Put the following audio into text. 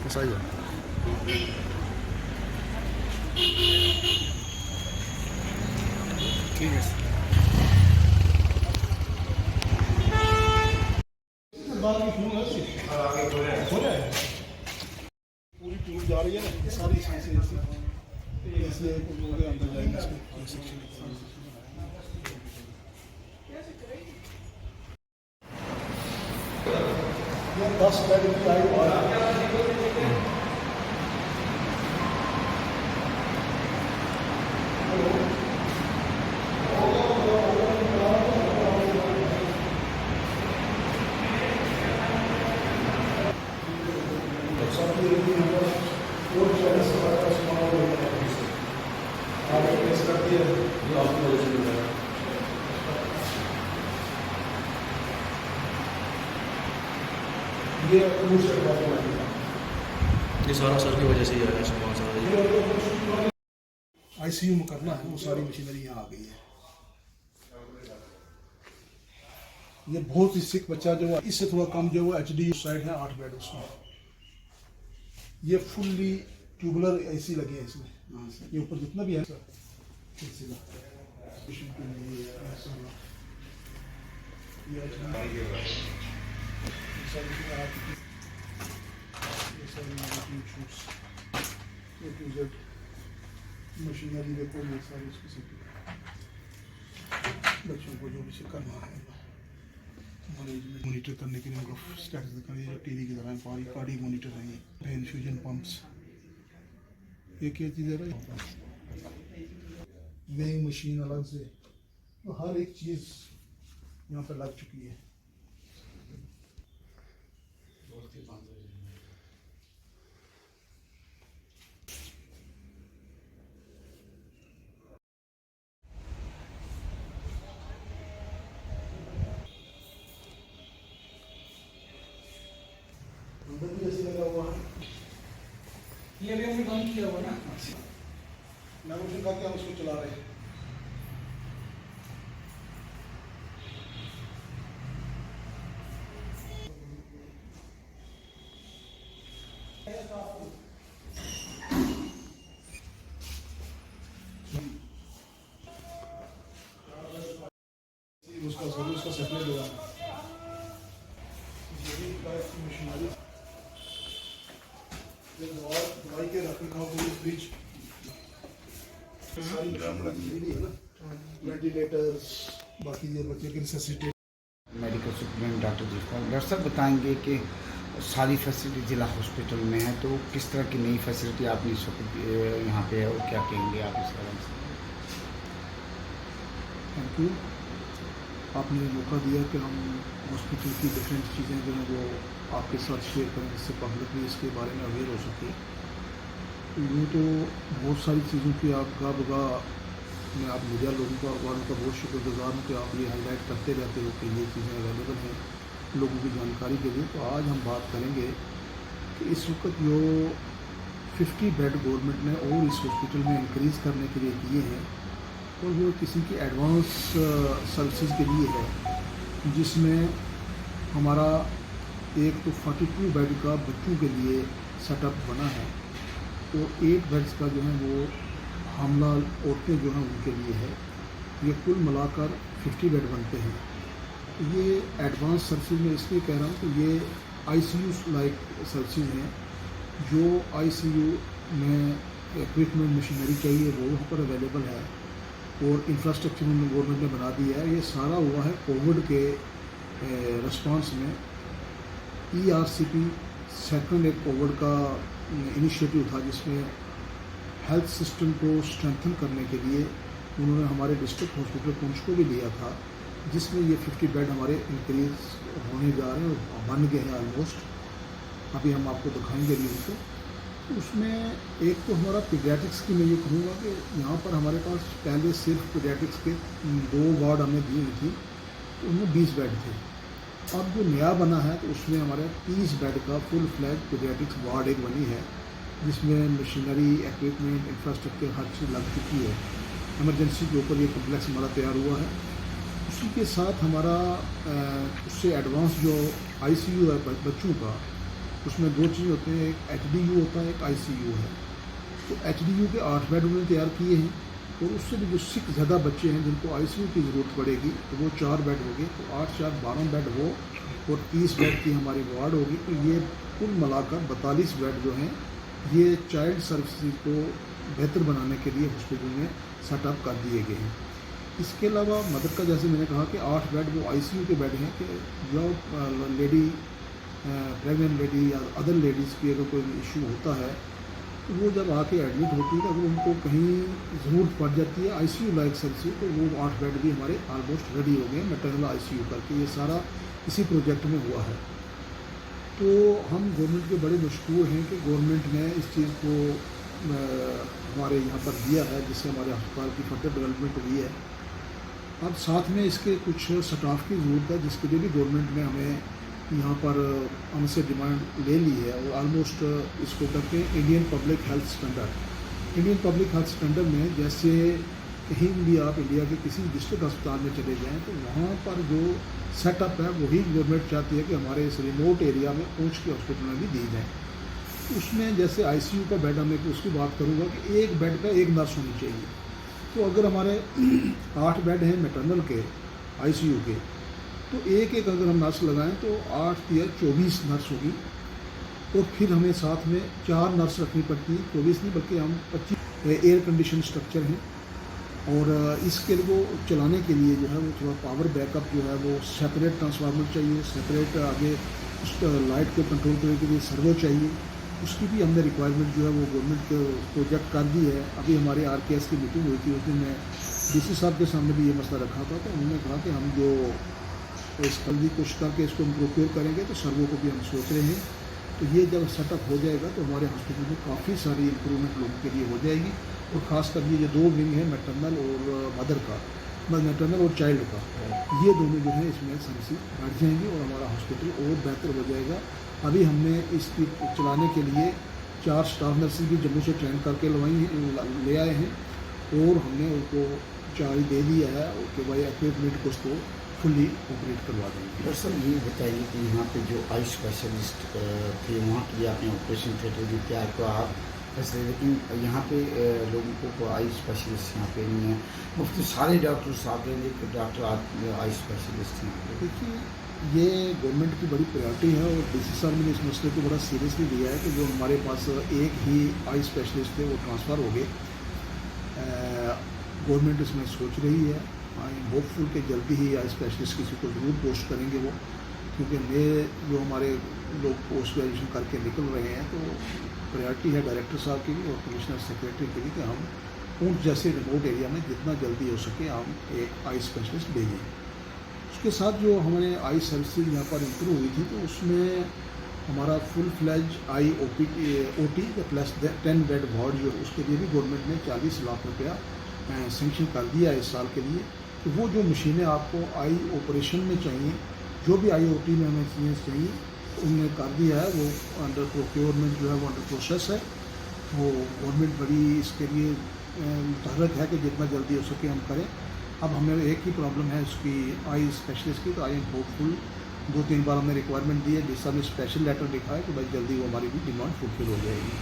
बस आइए। ठीक है। पूरी ट्यूब जा रही है ना, सारी सांसें इसलिए अंदर जाएंगे इसके। ये 10 बेड की आई हुआ है। ये सारा सर की वजह से ही आया है सामान सारा। आईसीयू में करना है, वो सारी मशीनरी यहाँ आ गई है। ये बहुत ही सिक बच्चा जो है, इससे थोड़ा कम जो है HD साइड है, 8 बेड उसमें। ये फुल्ली ट्यूबुलर AC लगी है इसमें। ये ऊपर जितना भी है सर, मशीनरी देखो, ये सारी उसकी सेफ्टी बच्चों को जो भी से करना है मॉनिटर करने के लिए उनको स्टेटस दिखाने, जो टीवी की तरह कार्डियक मॉनिटर है, ये इन्फ्यूजन पंप्स, ये क्या चीज़ है, वेइंग मशीन अलग से, तो हर एक चीज़ यहाँ पर लग चुकी है। अंदर भी ऐसे लगा हुआ है, ये अभी हमने बंद किया हुआ ना, नामोशन करके हम उसको चला रहे हैं। उसका सेपरेट होगा मशीनरी दवाई के रख रखाव के लिए फ्रिज, वेंटिलेटर्स, बाकी ये बच्चे के necessity. Medical superintendent doctor doctor साहब बताएंगे कि सारी फैसिलिटी जिला हॉस्पिटल में है, तो किस तरह की नई फैसिलिटी आपने इस वक्त यहाँ पे है और क्या कहेंगे आप इस बारे में? थैंक यू, आपने मौका दिया कि हम हॉस्पिटल की डिफरेंट चीज़ें जो हैं वो आपके साथ शेयर करें, जिससे पब्लिक भी इसके बारे में अवेयर हो सके। यूँ तो बहुत सारी चीज़ों की आपका बगा मैं आप मीडिया लोगों का बहुत शुक्रगुजार हूँ कि आप ये हाईलाइट करते रहते हो कि ये चीज़ें अवेलेबल हैं लोगों की जानकारी के लिए। तो आज हम बात करेंगे कि इस वक्त जो 50 बेड गवर्नमेंट ने और इस हॉस्पिटल में इंक्रीज़ करने के लिए दिए हैं, और वो किसी की एडवांस सर्विसेज के लिए है, जिसमें हमारा एक तो 42 बेड का बच्चों के लिए सेटअप बना है, तो 8 बेड्स का जो है वो हमला औरतें जो हैं उनके लिए है। ये कुल मिलाकर 50 बेड बनते हैं। ये एडवांस सर्विसेज में इसलिए कह रहा हूँ कि ये ICU लाइक सर्विसेज हैं, जो ICU में इक्विपमेंट मशीनरी चाहिए वो वहाँ पर अवेलेबल है, और इंफ्रास्ट्रक्चर गवर्नमेंट ने बना दिया है। ये सारा हुआ है कोविड के रिस्पांस में। ERCP सेकंड एक कोविड का इनिशिएटिव था, जिसमें हेल्थ सिस्टम को स्ट्रेंथन करने के लिए उन्होंने हमारे डिस्ट्रिक्ट हॉस्पिटल पुंछ को भी लिया था, जिसमें ये 50 बेड हमारे इंक्रीज होने जा रहे हैं और बन गए हैं ऑलमोस्ट। अभी हम आपको दिखाएंगे भी उनको। उसमें एक तो हमारा पीडियाट्रिक्स की मैं ये कहूँगा कि यहाँ पर हमारे पास पहले सिर्फ पीडियाट्रिक्स के 2 वार्ड हमें दी हुई थी, तो उनमें 20 बेड थे। अब जो नया बना है तो उसमें हमारे 30 बेड का फुल फ्लैग पीडियाट्रिक्स वार्ड एक बनी है, जिसमें मशीनरी, इक्विपमेंट, इंफ्रास्ट्रक्चर हर चीज़ लग चुकी है। इमरजेंसी के ऊपर ये कम्प्लेक्स हमारा तैयार हुआ है। उसी के साथ हमारा उससे एडवांस जो ICU है बच्चों का, उसमें दो चीज़ होते हैं, एक HDU होता है, एक ICU है। तो HDU के 8 बेड उन्होंने तैयार किए हैं, और उससे भी जो 6 ज़्यादा बच्चे हैं जिनको ICU की ज़रूरत पड़ेगी तो वो 4 बेड हो गए। तो 8 4 12 बेड हो और 30 बेड की हमारी वार्ड होगी। तो ये कुल मिलाकर 42 बेड जो हैं ये चाइल्ड सर्विसेज को बेहतर बनाने के लिए हॉस्पिटल में सेटअप कर दिए गए हैं। इसके अलावा मदर का, जैसे मैंने कहा कि 8 बेड वो ICU के बेड हैं कि जो लेडी प्रेगनेंट लेडी या अदर लेडीज़ की अगर कोई इशू होता है तो वो जब आके एडमिट होती है, अगर उनको कहीं ज़रूरत पड़ जाती है ICU लाइक सर्विस, तो वो 8 बेड भी हमारे ऑलमोस्ट रेडी हो गए मैटरनल ICU करके। ये सारा इसी प्रोजेक्ट में हुआ है। तो हम गवर्नमेंट के बड़े मशकूर हैं कि गवर्नमेंट ने इस चीज़ को हमारे यहाँ पर दिया है, जिससे हमारे अस्पताल की फर्दर डेवलपमेंट हुई है। अब साथ में इसके कुछ स्टाफ की ज़रूरत है, जिसके लिए भी गवर्नमेंट ने हमें यहाँ पर हमसे डिमांड ले ली है, और ऑलमोस्ट इसको करके Indian public health standard. Indian public health standard में जैसे कहीं भी आप इंडिया के किसी डिस्ट्रिक्ट अस्पताल में चले जाएँ तो वहाँ पर जो सेटअप है वही गवर्नमेंट चाहती है कि हमारे इस रिमोट एरिया में पहुँच के हॉस्पिटल में भी दी जाए। उसमें जैसे ICU का बेड, मैं उसकी बात करूँगा कि एक बेड पे एक नर्स होनी चाहिए। तो अगर हमारे 8 बेड हैं मैटरनल के ICU के, तो एक एक अगर हम नर्स लगाएं तो 8 या 24 नर्स होगी। और फिर हमें साथ में 4 नर्स रखनी पड़ती है, 24 नहीं बल्कि हम 25। एयर कंडीशन स्ट्रक्चर हैं, और इसके वो चलाने के लिए जो है वो थोड़ा पावर बैकअप जो है वो सेपरेट ट्रांसफार्मर चाहिए, सेपरेट आगे उस लाइट को कंट्रोल करने के लिए सर्वो चाहिए। उसकी भी हमने रिक्वायरमेंट जो है वो गवर्नमेंट के प्रोजेक्ट कर दी है। अभी हमारे RKS की मीटिंग हुई थी, उस दिन मैं DC साहब के सामने भी ये मसला रखा था, तो उन्होंने कहा कि हम जो इस जल्दी कोशिश करके इसको हम प्रोक्योर करेंगे, तो सर्वो को भी हम सोच रहे हैं। तो ये जब सेटअप हो जाएगा तो हमारे हॉस्पिटल में काफ़ी सारी इम्प्रूवमेंट लोगों के लिए हो जाएगी। और ख़ासकर ये जो 2 विंग है मैटरनल और मदर का, मैटरनल और चाइल्ड का, ये दोनों जो है इसमें सर्विस बढ़ जाएंगी और हमारा हॉस्पिटल और बेहतर हो जाएगा। अभी हमने इसकी चलाने के लिए 4 स्टाफ नर्सेज भी जम्मू से ट्रेन करके ले आए हैं, और हमने उनको चार्ज दे दिया है कि भाई इक्विपमेंट को उसको फुल्ली ऑपरेट करवा देंगे। दरअसल ये बताइए कि यहाँ पे जो आई स्पेशलिस्ट थे वहाँ के लिए आपने ऑपरेशन थिएटर भी तैयार किया आप वैसे, लेकिन यहाँ पे लोगों को आई स्पेशलिस्ट यहाँ पे नहीं है। मुफ्त सारे डॉक्टर साहब हैं, लेकिन डॉक्टर आई स्पेशलिस्ट यहाँ पे। देखिए, ये गवर्नमेंट की बड़ी प्रायोरिटी है, और DC साहब ने इस मसले को बड़ा सीरियसली लिया है कि जो हमारे पास एक ही आई स्पेशलिस्ट थे वो ट्रांसफ़र हो गए। गवर्नमेंट इसमें सोच रही है, आई एम होपफुल कि जल्दी ही आई स्पेशलिस्ट किसी को ज़रूर पोस्ट करेंगे वो, क्योंकि नए जो हमारे लोग पोस्ट ग्रेजुएशन करके निकल रहे हैं, तो प्रायोरिटी है डायरेक्टर साहब की भी और कमिश्नर सेक्रेटरी की भी कि हम पूंछ जैसे रिमोट एरिया में जितना जल्दी हो सके हम एक आई स्पेशलिस्ट भेजें। उसके साथ जो हमारे आई सर्विसेज यहाँ पर इम्प्रूव हुई थी, तो उसमें हमारा फुल फ्लैज आई OT प्लस 10 बेड वार्ड जो, उसके लिए भी गवर्नमेंट ने 40 लाख रुपया सेंक्शन कर दिया है इस साल के लिए। तो वो जो मशीनें आपको आई ऑपरेशन में चाहिए, जो भी आई OT में हमें चीज़ें चाहिए, उन्होंने कर दिया है। वो अंडर प्रोक्योरमेंट जो है वो अंडर प्रोसेस है। वो गवर्नमेंट बड़ी इसके लिए मुतहरक है कि जितना जल्दी हो सके हम करें। अब हमें एक ही प्रॉब्लम है उसकी आई स्पेशलिस्ट की, तो आई एम होपफुल 2-3 बार हमने रिक्वायरमेंट दी है, जिस साहब ने स्पेशल लेटर लिखा है कि भाई जल्दी वो हमारी भी डिमांड फुलफिल हो जाएगी।